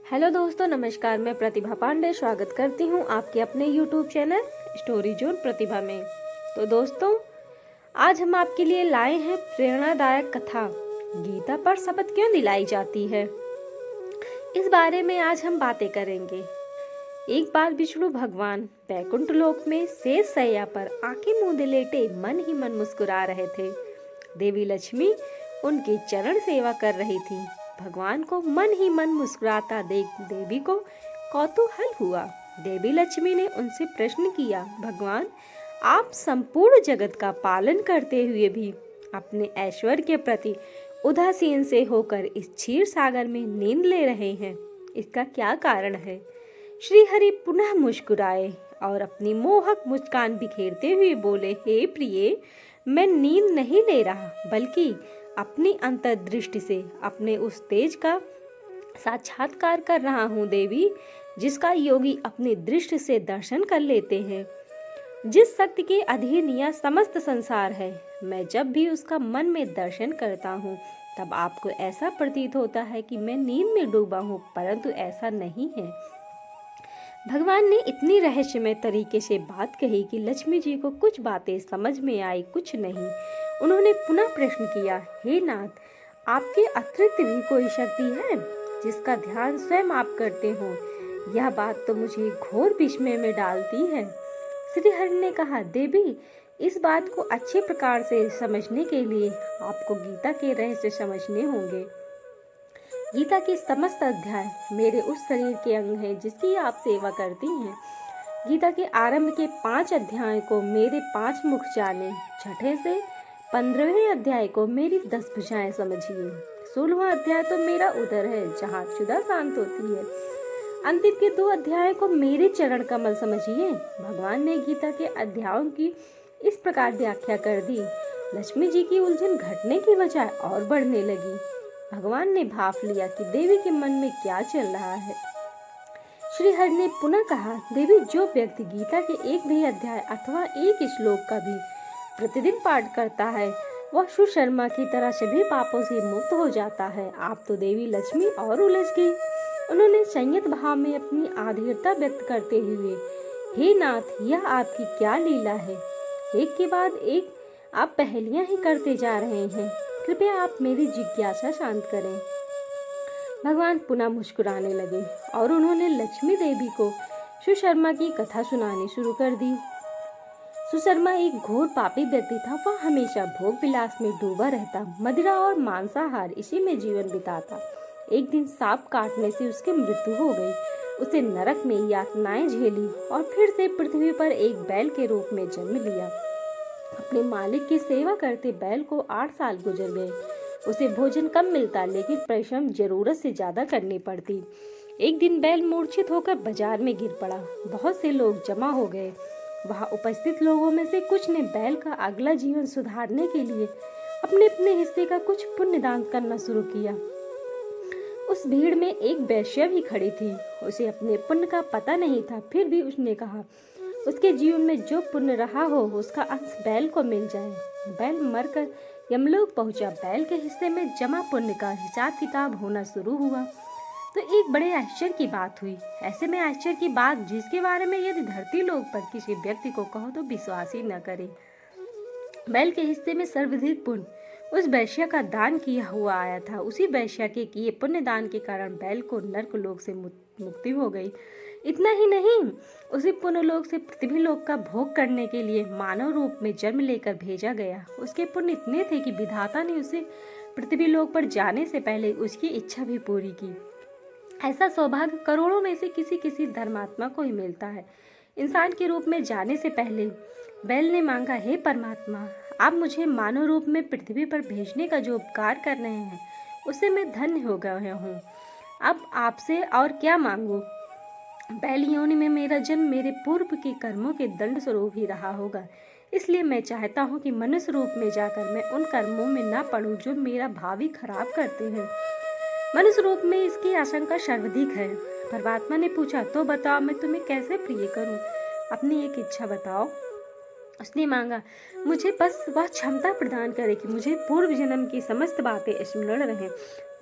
Hello दोस्तों, नमस्कार। मैं प्रतिभा पांडे स्वागत करती हूँ आपके अपने यूट्यूब चैनल स्टोरी जोन प्रतिभा में। तो दोस्तों, आज हम आपके लिए लाए हैं प्रेरणादायक कथा, गीता पर शपथ क्यों दिलाई जाती है। इस बारे में आज हम बातें करेंगे। एक बार विष्णु भगवान बैकुंठ लोक में शेष शैया पर आंखें मूंदे लेटे मन ही मन मुस्कुरा रहे थे। देवी लक्ष्मी उनकी चरण सेवा कर रही थी। भगवान को मन ही मन मुस्कुराता देख देवी को कौतूहल हुआ। देवी लक्ष्मी ने उनसे प्रश्न किया, भगवान, आप संपूर्ण जगत का पालन करते हुए भी अपने ऐश्वर्य के प्रति उदासीन से होकर इस क्षीर सागर में नींद ले रहे हैं, इसका क्या कारण है। श्री हरि पुनः मुस्कुराए और अपनी मोहक मुस्कान बिखेरते हुए बोले, हे प्रिय, मैं नींद नहीं ले रहा, बल्कि अपनी अंतर्दृष्टि से अपने उस तेज का साक्षात्कार कर रहा हूँ देवी, जिसका योगी अपनी दृष्टि से दर्शन कर लेते हैं। जिस शक्ति के अधीन यह समस्त संसार है, मैं जब भी उसका मन में दर्शन करता हूँ तब आपको ऐसा प्रतीत होता है कि मैं नींद में डूबा हूँ, परंतु ऐसा नहीं है। भगवान ने इतनी रहस्यमय तरीके से बात कही कि लक्ष्मी जी को कुछ बातें समझ में आई, कुछ नहीं। उन्होंने पुनः प्रश्न किया, हे नाथ, आपके अतिरिक्त भी कोई शक्ति है जिसका ध्यान स्वयं आप करते हो। यह बात तो मुझे घोर विस्मय में डालती है। श्री हरि ने कहा, देवी, इस बात को अच्छे प्रकार से समझने के लिए आपको गीता के रहस्य समझने होंगे। गीता के समस्त अध्याय मेरे उस शरीर के अंग हैं जिसकी आप सेवा करती हैं। गीता के आरंभ के 5 अध्याय को मेरे 5 मुख जाने, छठे से 15वें अध्याय को मेरी 10 भुजाएं समझिए। 16वां अध्याय तो मेरा उदर है जहाँ क्षुधा शांत होती है। अंतिम के 2 अध्याय को मेरे चरण कमल समझिए। भगवान ने गीता के अध्यायों की इस प्रकार व्याख्या कर दी। लक्ष्मी जी की उलझन घटने की बजाय और बढ़ने लगी। भगवान ने भाप लिया कि देवी के मन में क्या चल रहा है। श्री हरि ने पुनः कहा, देवी, जो व्यक्ति गीता के एक भी अध्याय अथवा एक श्लोक का भी प्रतिदिन पाठ करता है, वह सुशर्मा की तरह सभी पापों से मुक्त हो जाता है। आप तो देवी लक्ष्मी और उलझ गई। उन्होंने संयत भाव में अपनी आधीरता व्यक्त करते हुए, हे नाथ, यह आपकी क्या लीला है। एक के बाद एक आप पहेलियां ही करते जा रहे हैं। कृपया आप मेरी जिज्ञासा शांत करें। भगवान पुनः मुस्कुराने लगे और उन्होंने लक्ष्मी देवी को सुशर्मा की कथा सुनानी शुरू कर दी। सुशर्मा एक घोर पापी व्यक्ति था। वह हमेशा भोग विलास में डूबा रहता, मदिरा और मांसाहार इसी में जीवन बिताता। एक दिन सांप काटने से उसकी मृत्यु हो गई। उसे नरक में यातनाएं झेली और फिर से पृथ्वी पर एक बैल के रूप में जन्म लिया। अपने मालिक की सेवा करते बैल को 8 साल गुजर गए। उसे भोजन कम मिलता, लेकिन परिश्रम जरूरत से ज्यादा करनी पड़ती। एक दिन बैल मूर्छित होकर बाजार में गिर पड़ा। बहुत से लोग जमा हो गए। वहां उपस्थित लोगों में से कुछ ने बैल का अगला जीवन सुधारने के लिए अपने अपने हिस्से का कुछ पुण्य दान करना शुरू किया। उस भीड़ में एक वैश्या भी खड़ी थी। उसे अपने पुण्य का पता नहीं था, फिर भी उसने कहा, उसके जीवन में जो पुण्य रहा हो उसका अंश बैल को मिल जाए। बैल मरकर यमलोक पहुंचा। बैल के हिस्से में जमा पुण्य का हिसाब किताब होना शुरू हुआ तो एक बड़े आश्चर्य की बात हुई। ऐसे में आश्चर्य की बात जिसके बारे में यदि धरती लोक पर किसी व्यक्ति को कहो तो विश्वास ही न करे। बैल के हिस्से में सर्वाधिक पुण्य उस वैश्या का दान किया हुआ आया था। उसी वैश्या के किए पुण्य दान के कारण बैल को नर्क लोक से मुक्ति हो गई। इतना ही नहीं, उसी पुण्य लोक से पृथ्वी लोक का भोग करने के लिए मानव रूप में जन्म लेकर भेजा गया। उसके पुण्य इतने थे कि विधाता ने उसे पृथ्वी लोक पर जाने से पहले उसकी इच्छा भी पूरी की। ऐसा सौभाग्य करोड़ों में से किसी किसी धर्मात्मा को ही मिलता है। इंसान के रूप में जाने से पहले बैल ने मांगा, हे परमात्मा, आप मुझे मानव रूप में पृथ्वी पर भेजने का जो उपकार कर रहे हैं उससे मैं धन्य हो गया हूँ। अब आपसे और क्या मांगू। बैल योनि में मेरा जन्म मेरे पूर्व के कर्मों के दंड स्वरूप ही रहा होगा, इसलिए मैं चाहता हूँ कि मनुष्य रूप में जाकर मैं उन कर्मों में न पड़ूं जो मेरा भावी खराब करते हैं। मनुष्य रूप में इसकी आशंका सर्वाधिक है। परमात्मा ने पूछा, तो बताओ, मैं तुम्हें कैसे प्रिय करूं। अपनी एक इच्छा बताओ। उसने मांगा, मुझे बस वह क्षमता प्रदान करे कि मुझे पूर्व जन्म की समस्त बातें स्मरण रहें।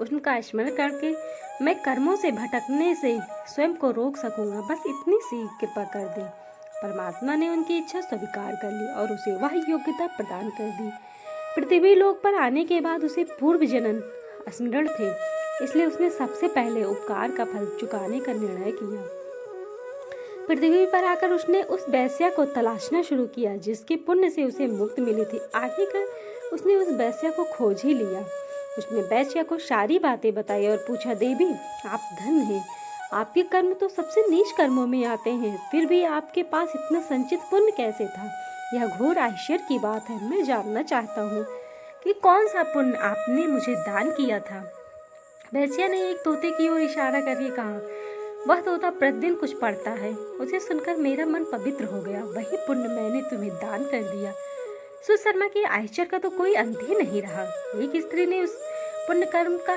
उनका स्मरण करके मैं कर्मों से भटकने से स्वयं को रोक सकूंगा, बस इतनी सी कृपा कर दे। परमात्मा ने उनकी इच्छा स्वीकार कर ली और उसे वह योग्यता प्रदान कर दी। पृथ्वी लोक पर आने के बाद उसे पूर्व जन्म स्मरण थे, इसलिए उसने सबसे पहले उपकार का फल चुकाने का निर्णय किया। पृथ्वी पर आकर उसने उस वैश्या को तलाशना शुरू किया जिसके पुण्य से उसे मुक्ति मिली थी। आखिरकार उसने उस वैश्या को खोज ही लिया। उसने वैश्या को सारी बातें बताई और पूछा, देवी आप धन्य हैं, आपके कर्म तो सबसे नीच कर्मों में आते हैं, फिर भी आपके पास इतना संचित पुण्य कैसे था? यह घोर आश्चर्य की बात है। मैं जानना चाहता हूँ कि कौन सा पुण्य आपने मुझे दान किया था। वैश्या ने एक तोते की ओर इशारा करके कहा, वह तोता प्रतिदिन कुछ पढ़ता है। उसे सुनकर मेरा मन पवित्र हो गया। वही पुण्य मैंने तुम्हें दान कर दिया। सुशर्मा के आश्चर्य का तो कोई अंत ही नहीं रहा। एक स्त्री ने उस पुण्य कर्म का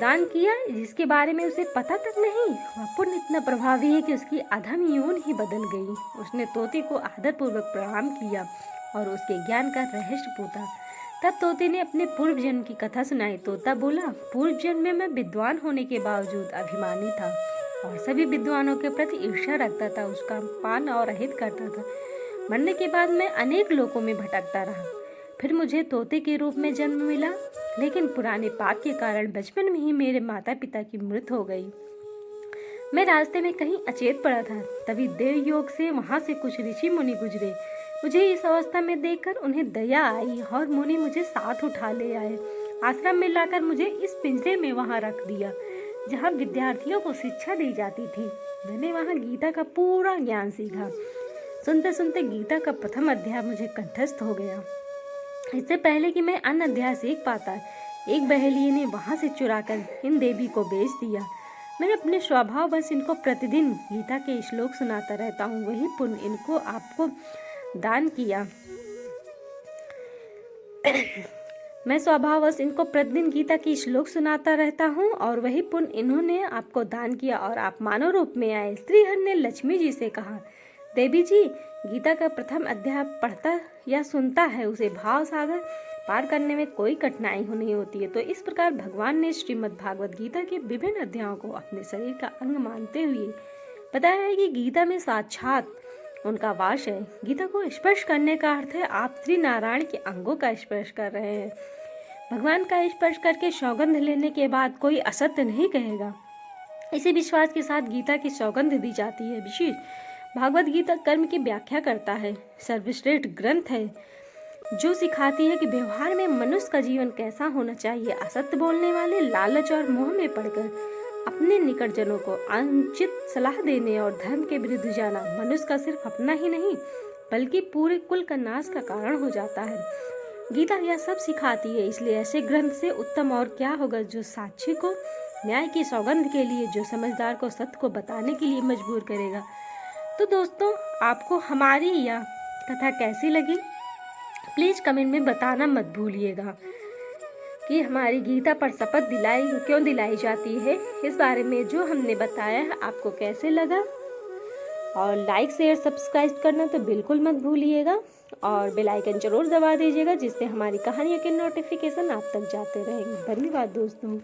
दान किया जिसके बारे में उसे पता तक नहीं। वह पुण्य इतना प्रभावी है कि उसकी अधम यौन ही बदल गई। उसने तोते को आदरपूर्वक प्रणाम किया और उसके ज्ञान का रहस्य पूछा। तब तोते ने अपने पूर्व जन्म की कथा सुनाई। तोता बोला, पूर्व जन्म में मैं विद्वान होने के बावजूद अभिमानी था और सभी विद्वानों के प्रति ईर्ष्या रखता था, उसका पान और अहित करता था। मरने के बाद मैं अनेक लोकों में भटकता रहा। फिर मुझे तोते के रूप में जन्म मिला, लेकिन पुराने पाप के कारण बचपन में ही मेरे माता पिता की मृत्यु हो गई। मैं रास्ते में कहीं अचेत पड़ा था, तभी देव योग से वहां से कुछ ऋषि मुनि गुजरे। मुझे इस अवस्था में देखकर उन्हें दया आई और मुनि मुझे साथ उठा ले आए। आश्रम में लाकर मुझे इस पिंजरे में वहां रख दिया जहां विद्यार्थियों को शिक्षा दी जाती थी। मैंने वहां गीता का पूरा ज्ञान सीखा। सुनते सुनते गीता का प्रथम अध्याय मुझे कंठस्थ हो गया। इससे पहले कि मैं अन्य अध्याय सीख पाता, एक बहेलिये ने वहां से चुराकर इन देवी को बेच दिया। मैं अपने स्वभाव बस इनको प्रतिदिन गीता के श्लोक सुनाता रहता हूँ। वही पुण्य इनको आपको दान किया। मैं स्वभाववश इनको प्रतिदिन गीता की श्लोक सुनाता रहता हूँ और वही पुण्य इन्होंने आपको दान किया और आप मानव रूप में आए। श्रीहरि ने लक्ष्मी जी से कहा, देवी जी, गीता का प्रथम अध्याय पढ़ता या सुनता है उसे भाव सागर पार करने में कोई कठिनाई नहीं होती है। तो इस प्रकार भगवान ने श्रीमद् भागवत गीता के विभिन्न अध्यायों को अपने शरीर का अंग मानते हुए बताया है कि गीता में साक्षात उनका वास है। गीता को स्पर्श करने का अर्थ है आप श्री नारायण के अंगों का स्पर्श कर रहे हैं। भगवान का स्पर्श करके सौगंध लेने के बाद कोई असत्य नहीं कहेगा। इसी विश्वास के साथ गीता की सौगंध दी जाती है। विशेष भागवत गीता कर्म की व्याख्या करता है, सर्वश्रेष्ठ ग्रंथ है जो सिखाती है कि व्यवहार में मनुष्य का जीवन कैसा होना चाहिए। असत्य बोलने वाले, लालच और मोह में पड़कर अपने निकटजनों को अनुचित सलाह देने और धर्म के विरुद्ध जाना मनुष्य का सिर्फ अपना ही नहीं बल्कि पूरे कुल का नाश का कारण हो जाता है। गीता यह सब सिखाती है, इसलिए ऐसे ग्रंथ से उत्तम और क्या होगा जो साक्षी को न्याय की सौगंध के लिए, जो समझदार को सत्य को बताने के लिए मजबूर करेगा। तो दोस्तों, आपको हमारी यह कथा कैसी लगी प्लीज़ कमेंट में बताना मत भूलिएगा कि हमारी गीता पर शपथ क्यों दिलाई जाती है। इस बारे में जो हमने बताया है आपको कैसे लगा, और लाइक शेयर सब्सक्राइब करना तो बिल्कुल मत भूलिएगा और बेल आइकन जरूर दबा दीजिएगा जिससे हमारी कहानियों के नोटिफिकेशन आप तक जाते रहेंगे। धन्यवाद दोस्तों।